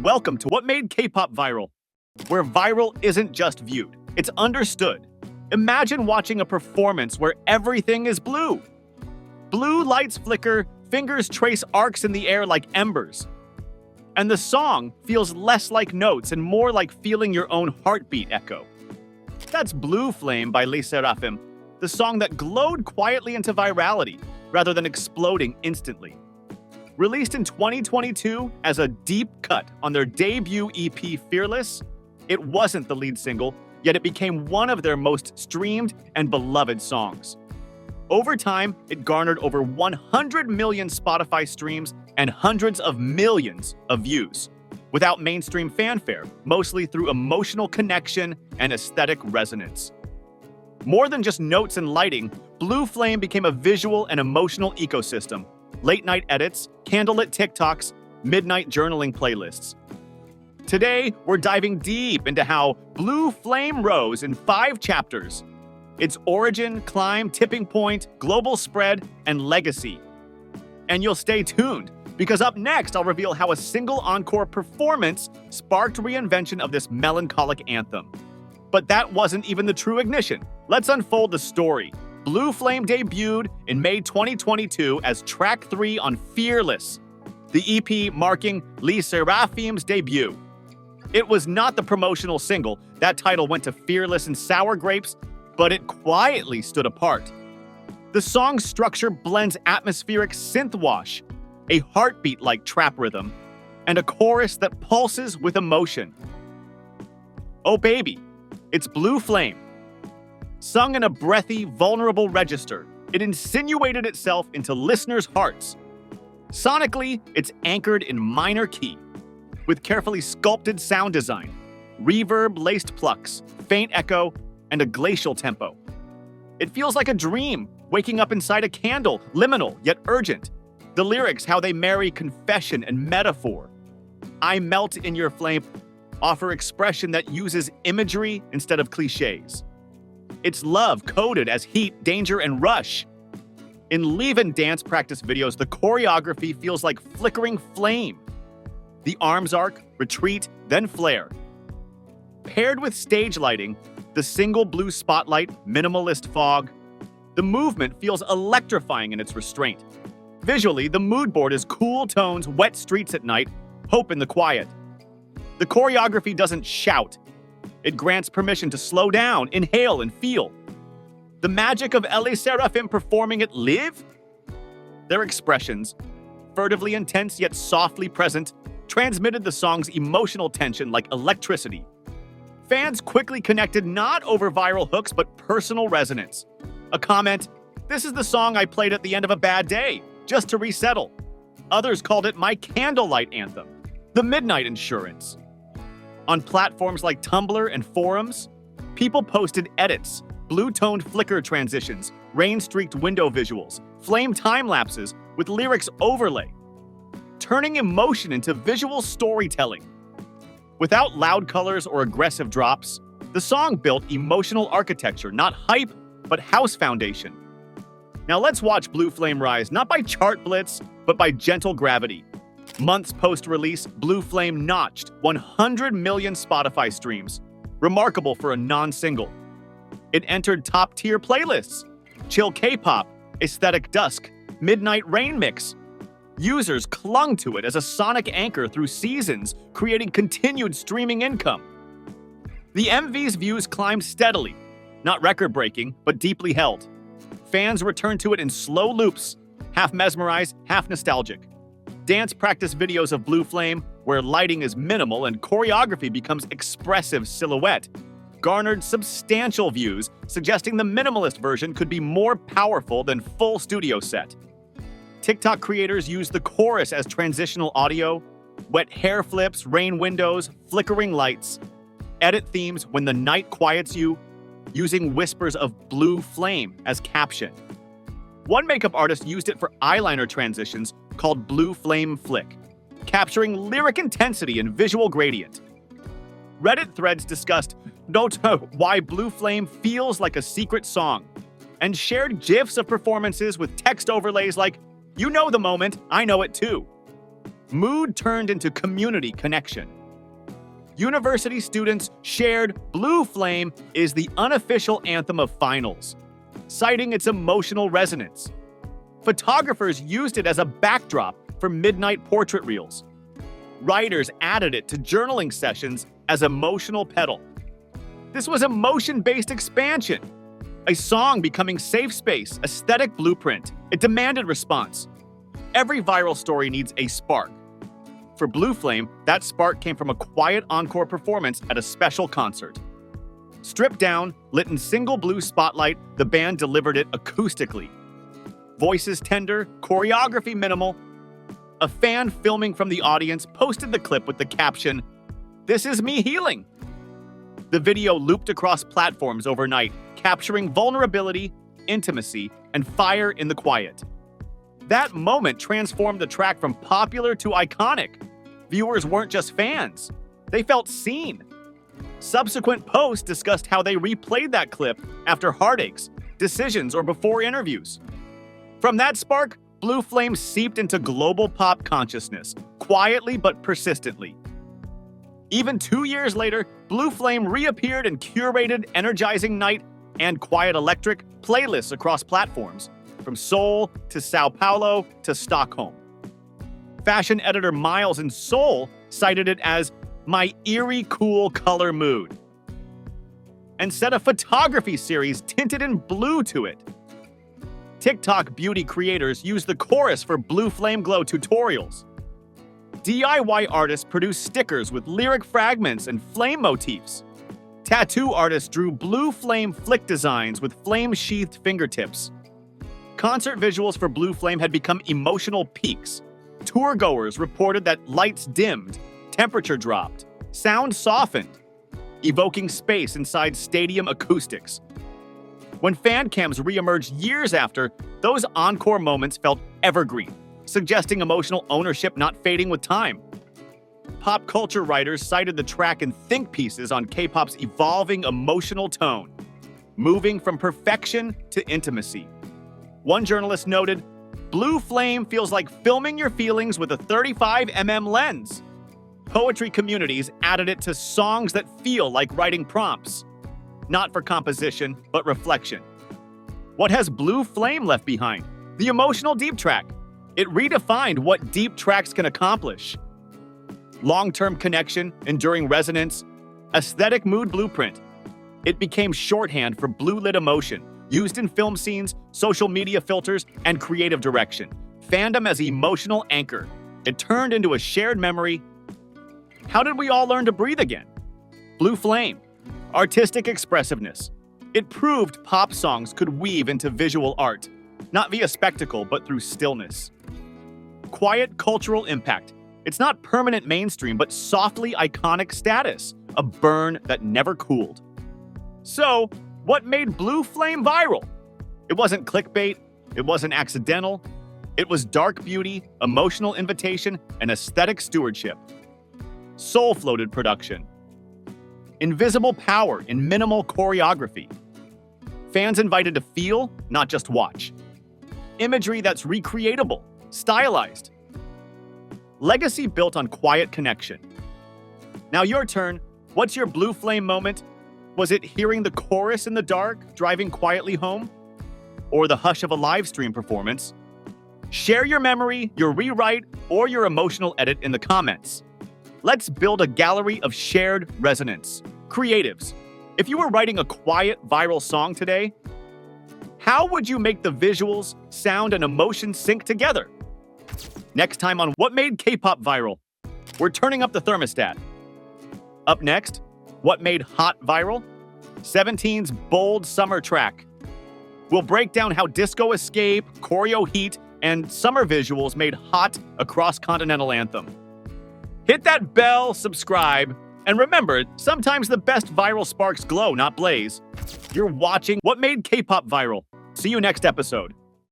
Welcome to what made K-pop viral, where viral isn't just viewed, it's understood. Imagine watching a performance where everything is blue. Blue lights flicker, fingers trace arcs in the air like embers. And the song feels less like notes and more like feeling your own heartbeat echo. That's Blue Flame by SSERAFIM, the song that glowed quietly into virality rather than exploding instantly. Released in 2022 as a deep cut on their debut EP Fearless, it wasn't the lead single, yet it became one of their most streamed and beloved songs. Over time, it garnered over 100 million Spotify streams and hundreds of millions of views, without mainstream fanfare, mostly through emotional connection and aesthetic resonance. More than just notes and lighting, Blue Flame became a visual and emotional ecosystem. Late-night edits, candlelit TikToks, midnight journaling playlists. Today, we're diving deep into how Blue Flame rose in 5 chapters. Its origin, climb, tipping point, global spread, and legacy. And you'll stay tuned, because up next, I'll reveal how a single encore performance sparked reinvention of this melancholic anthem. But that wasn't even the true ignition. Let's unfold the story. Blue Flame debuted in May 2022 as track 3 on Fearless, the EP marking SSERAFIM's debut. It was not the promotional single. That title went to Fearless and Sour Grapes, but it quietly stood apart. The song's structure blends atmospheric synth wash, a heartbeat-like trap rhythm, and a chorus that pulses with emotion. Oh baby, it's Blue Flame. Sung in a breathy, vulnerable register, it insinuated itself into listeners' hearts. Sonically, it's anchored in minor key, with carefully sculpted sound design, reverb-laced plucks, faint echo, and a glacial tempo. It feels like a dream, waking up inside a candle, liminal yet urgent. The lyrics, how they marry confession and metaphor. I melt in your flame, offer expression that uses imagery instead of cliches. It's love coded as heat, danger, and rush. In leave-in dance practice videos, the choreography feels like flickering flame. The arms arc, retreat, then flare. Paired with stage lighting, the single blue spotlight, minimalist fog, the movement feels electrifying in its restraint. Visually, the mood board is cool tones, wet streets at night, hope in the quiet. The choreography doesn't shout. It grants permission to slow down, inhale, and feel. The magic of SSERAFIM performing it live? Their expressions, furtively intense yet softly present, transmitted the song's emotional tension like electricity. Fans quickly connected not over viral hooks but personal resonance. A comment, "This is the song I played at the end of a bad day, just to resettle." Others called it my candlelight anthem, the midnight insurance. On platforms like Tumblr and forums, people posted edits, blue-toned flicker transitions, rain-streaked window visuals, flame time-lapses with lyrics overlay, turning emotion into visual storytelling. Without loud colors or aggressive drops, the song built emotional architecture, not hype, but house foundation. Now let's watch Blue Flame rise, not by chart blitz, but by gentle gravity. Months post-release, Blue Flame notched 100 million Spotify streams, remarkable for a non-single. It entered top-tier playlists, chill K-pop, aesthetic dusk, midnight rain mix. Users clung to it as a sonic anchor through seasons, creating continued streaming income. The MV's views climbed steadily, not record-breaking, but deeply held. Fans returned to it in slow loops, half mesmerized, half nostalgic. Dance practice videos of Blue Flame, where lighting is minimal and choreography becomes expressive silhouette, garnered substantial views, suggesting the minimalist version could be more powerful than full studio set. TikTok creators use the chorus as transitional audio, wet hair flips, rain windows, flickering lights, edit themes when the night quiets you, using whispers of Blue Flame as caption. One makeup artist used it for eyeliner transitions called Blue Flame Flick, capturing lyric intensity and visual gradient. Reddit threads discussed why Blue Flame feels like a secret song, and shared GIFs of performances with text overlays like, "You know the moment, I know it too." Mood turned into community connection. University students shared "Blue Flame" is the unofficial anthem of finals, citing its emotional resonance. Photographers used it as a backdrop for midnight portrait reels. Writers added it to journaling sessions as emotional pedal. This was emotion-based expansion, a song becoming safe space, aesthetic blueprint. It demanded response. Every viral story needs a spark. For Blue Flame, that spark came from a quiet encore performance at a special concert. Stripped down, lit in single blue spotlight, the band delivered it acoustically. Voices tender, choreography minimal. A fan filming from the audience posted the clip with the caption, "This is me healing." The video looped across platforms overnight, capturing vulnerability, intimacy, and fire in the quiet. That moment transformed the track from popular to iconic. Viewers weren't just fans, they felt seen. Subsequent posts discussed how they replayed that clip after heartaches, decisions, or before interviews. From that spark, Blue Flame seeped into global pop consciousness, quietly but persistently. Even 2 years later, Blue Flame reappeared in curated Energizing Night and Quiet Electric playlists across platforms, from Seoul to Sao Paulo to Stockholm. Fashion editor Miles in Seoul cited it as "my eerie cool color mood," and set a photography series tinted in blue to it. TikTok beauty creators use the chorus for Blue Flame Glow tutorials. DIY artists produced stickers with lyric fragments and flame motifs. Tattoo artists drew blue flame flick designs with flame-sheathed fingertips. Concert visuals for Blue Flame had become emotional peaks. Tourgoers reported that lights dimmed, temperature dropped, sound softened, evoking space inside stadium acoustics. When fan cams reemerged years after, those encore moments felt evergreen, suggesting emotional ownership not fading with time. Pop culture writers cited the track in think pieces on K-pop's evolving emotional tone, moving from perfection to intimacy. One journalist noted, "Blue Flame feels like filming your feelings with a 35mm lens." Poetry communities added it to songs that feel like writing prompts, not for composition, but reflection. What has Blue Flame left behind? The emotional deep track. It redefined what deep tracks can accomplish. Long-term connection, enduring resonance, aesthetic mood blueprint. It became shorthand for blue-lit emotion, used in film scenes, social media filters, and creative direction. Fandom as emotional anchor. It turned into a shared memory. How did we all learn to breathe again? Blue Flame. Artistic expressiveness. It proved pop songs could weave into visual art, not via spectacle, but through stillness. Quiet cultural impact. It's not permanent mainstream, but softly iconic status, a burn that never cooled. So, what made Blue Flame viral? It wasn't clickbait, it wasn't accidental, it was dark beauty, emotional invitation, and aesthetic stewardship. Soul-floated production. Invisible power in minimal choreography. Fans invited to feel, not just watch. Imagery that's recreatable, stylized. Legacy built on quiet connection. Now your turn. What's your Blue Flame moment? Was it hearing the chorus in the dark, driving quietly home? Or the hush of a live stream performance? Share your memory, your rewrite, or your emotional edit in the comments. Let's build a gallery of shared resonance. Creatives, if you were writing a quiet, viral song today, how would you make the visuals, sound, and emotion sync together? Next time on What Made K-Pop Viral, we're turning up the thermostat. Up next, what made Hot viral? 17's bold summer track. We'll break down how disco escape, choreo heat, and summer visuals made Hot a cross-continental anthem. Hit that bell, subscribe, and remember, sometimes the best viral sparks glow, not blaze. You're watching What Made K-Pop Viral. See you next episode.